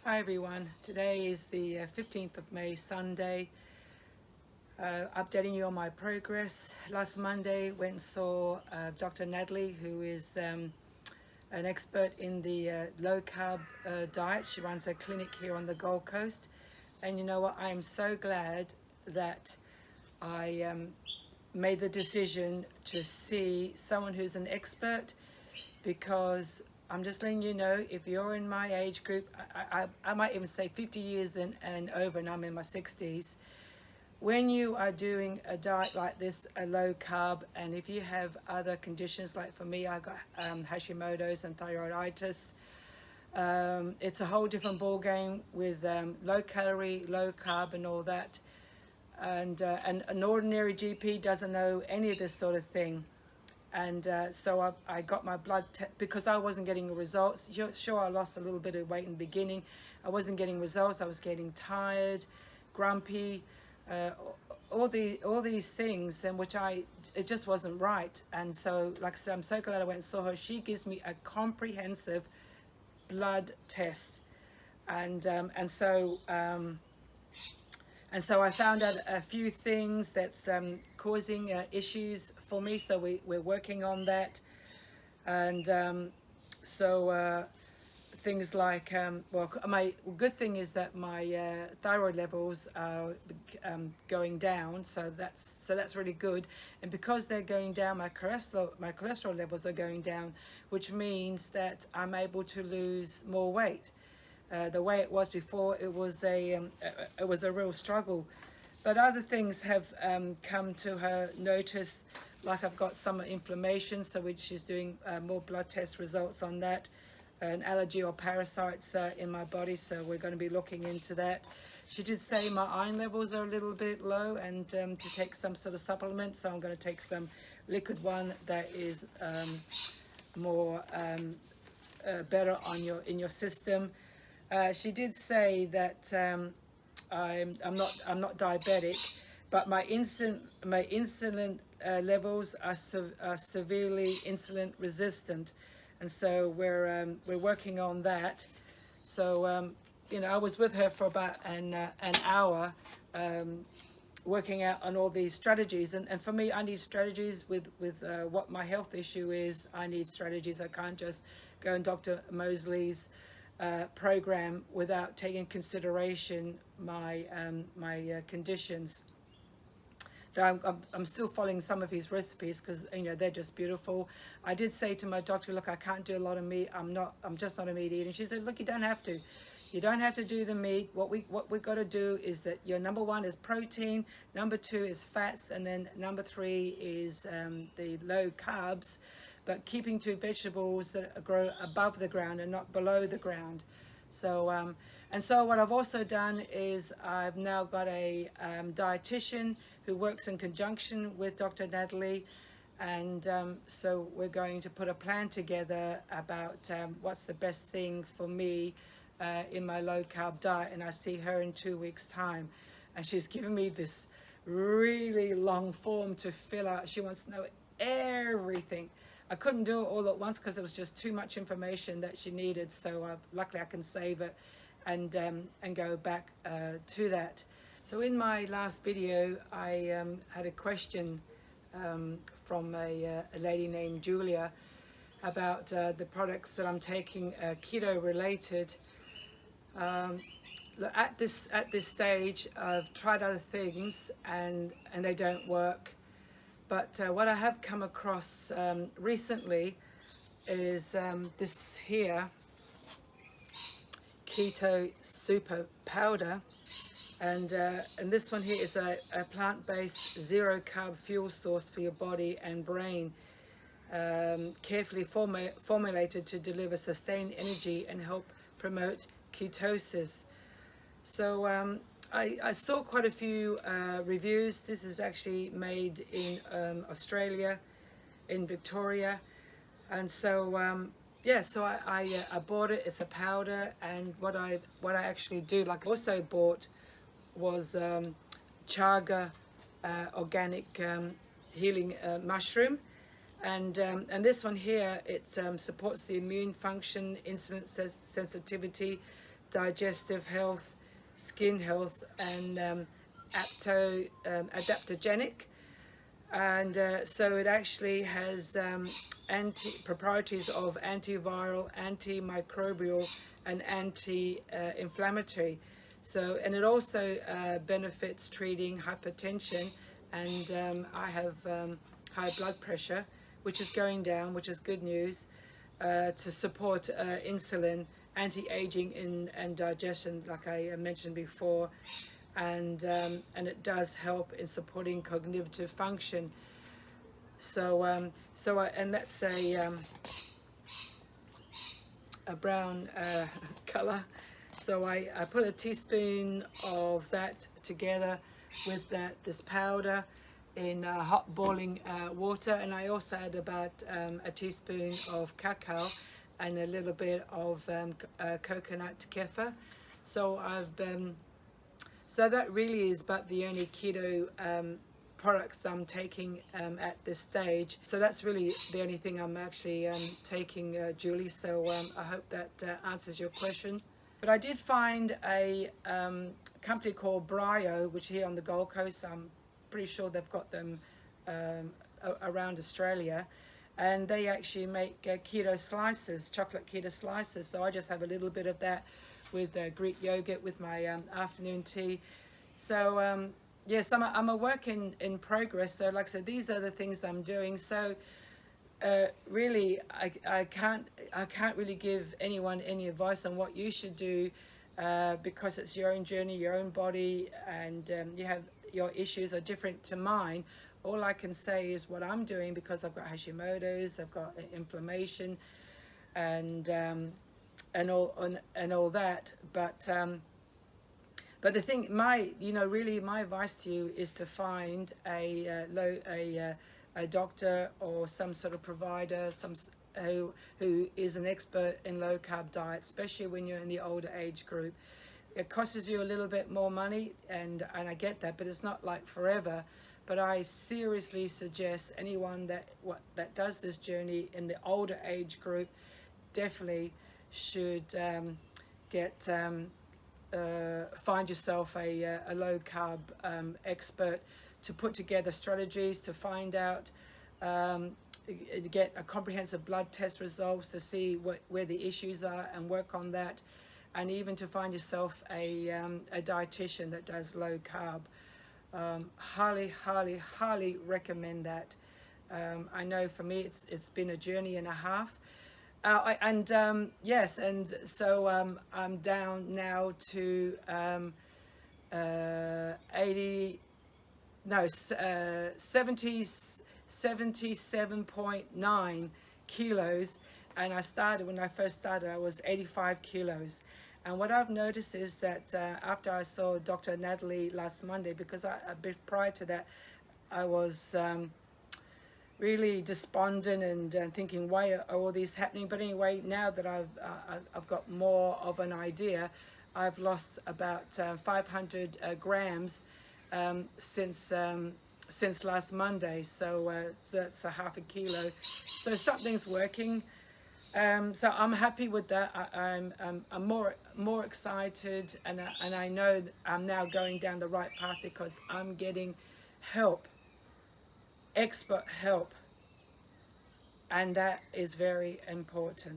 Hi everyone, today is the 15th of May, Sunday. Updating you on my progress. Last Monday went and saw Dr. Natalie, who is an expert in the low carb diet. She runs a clinic here on the Gold Coast. And you know what, I am so glad that I made the decision to see someone who's an expert, because I'm just letting you know, if you're in my age group, I might even say 50 years and over, and I'm in my 60s, when you are doing a diet like this, a low carb, and if you have other conditions, like for me, I got Hashimoto's and thyroiditis, it's a whole different ball game with low calorie, low carb and all that. And an ordinary GP doesn't know any of this sort of thing. And so I got my blood because I wasn't getting results. Sure, I lost a little bit of weight in the beginning. I wasn't getting results. I was getting tired, grumpy, all these things, and it just wasn't right. And so, like I said, I'm so glad I went and saw her. She gives me a comprehensive blood test, and so I found out a few things that's causing issues for me. So we're working on that. And things like, well, my good thing is that my thyroid levels are going down. So that's really good. And because they're going down, my cholesterol levels are going down, which means that I'm able to lose more weight. The way it was before, it was a real struggle. But other things have come to her notice, like I've got some inflammation, so she's doing more blood test results on that, an allergy or parasites in my body, so we're going to be looking into that. She did say my iron levels are a little bit low, and to take some sort of supplement, so I'm going to take some liquid one that is more better in your system. She did say that I'm not diabetic, but my insulin levels are severely insulin resistant, and so we're working on that. So I was with her for about an hour, working out on all these strategies, and for me, I need strategies with what my health issue is. I need strategies. I can't just go on Dr. Mosley's program without taking consideration my conditions. I'm still following some of his recipes because they're just beautiful. I did say to my doctor, look, I can't do a lot of meat. I'm just not a meat eater. And she said, look, you don't have to. You don't have to do the meat. What we got to do is that your number one is protein, number two is fats, and then number three is the low carbs, but keeping to vegetables that grow above the ground and not below the ground. So and so what I've also done is I've now got a dietitian who works in conjunction with Dr. Natalie, and so we're going to put a plan together about what's the best thing for me in my low carb diet. And I see her in 2 weeks' time, and she's given me this really long form to fill out. She wants to know everything. I couldn't do it all at once because it was just too much information that she needed. So luckily I can save it and go back to that. So in my last video, I had a question from a lady named Julia about the products that I'm taking, keto related. At this stage, I've tried other things and they don't work. But what I have come across recently is this here, Keto Super Powder. And this one here is a plant-based zero carb fuel source for your body and brain, carefully formulated to deliver sustained energy and help promote ketosis. So I saw quite a few reviews. This is actually made in Australia, in Victoria, and so yeah. So I bought it. It's a powder, and what I actually do, like I also bought, was Chaga Organic Healing Mushroom, and this one here, it supports the immune function, insulin sensitivity, digestive health, skin health, and adaptogenic. And so it actually has properties of antiviral, antimicrobial, and anti-inflammatory. So, and it also benefits treating hypertension, and I have high blood pressure, which is going down, which is good news, to support insulin, anti-aging, and digestion, like I mentioned before. And it does help in supporting cognitive function. So and that's a brown color. So I put a teaspoon of that together with this powder in hot boiling water, and I also add about a teaspoon of cacao and a little bit of coconut kefir. So so that really is about the only keto products I'm taking at this stage. So that's really the only thing I'm actually taking, Julie. So I hope that answers your question. But I did find a company called Brio, which here on the Gold Coast, I'm pretty sure they've got them around Australia. And they actually make keto slices, chocolate keto slices. So I just have a little bit of that with Greek yogurt with my afternoon tea. So yes, I'm a work in progress. So like I said, these are the things I'm doing. So really, I can't really give anyone any advice on what you should do, because it's your own journey, your own body, and you have your issues are different to mine. All I can say is what I'm doing, because I've got Hashimoto's, I've got inflammation, and all that. But the thing, really my advice to you is to find a doctor or some sort of provider, who is an expert in low carb diet, especially when you're in the older age group. It costs you a little bit more money, and I get that, but it's not like forever. But I seriously suggest anyone that does this journey in the older age group definitely should find yourself a low carb expert to put together strategies to find out, get a comprehensive blood test results to see where the issues are and work on that, and even to find yourself a dietitian that does low carb. Highly recommend that. I know for me it's been a journey and a half. Yes, and so I'm down now to 77.9 kilos, and when I first started, I was 85 kilos. And what I've noticed is that after I saw Dr. Natalie last Monday, because a bit prior to that, I was really despondent and thinking, why are all these happening? But anyway, now that I've got more of an idea, I've lost about 500 grams since last Monday. So that's a half a kilo. So something's working. So I'm happy with that. I'm more excited, and I know that I'm now going down the right path because I'm getting help, expert help, and that is very important.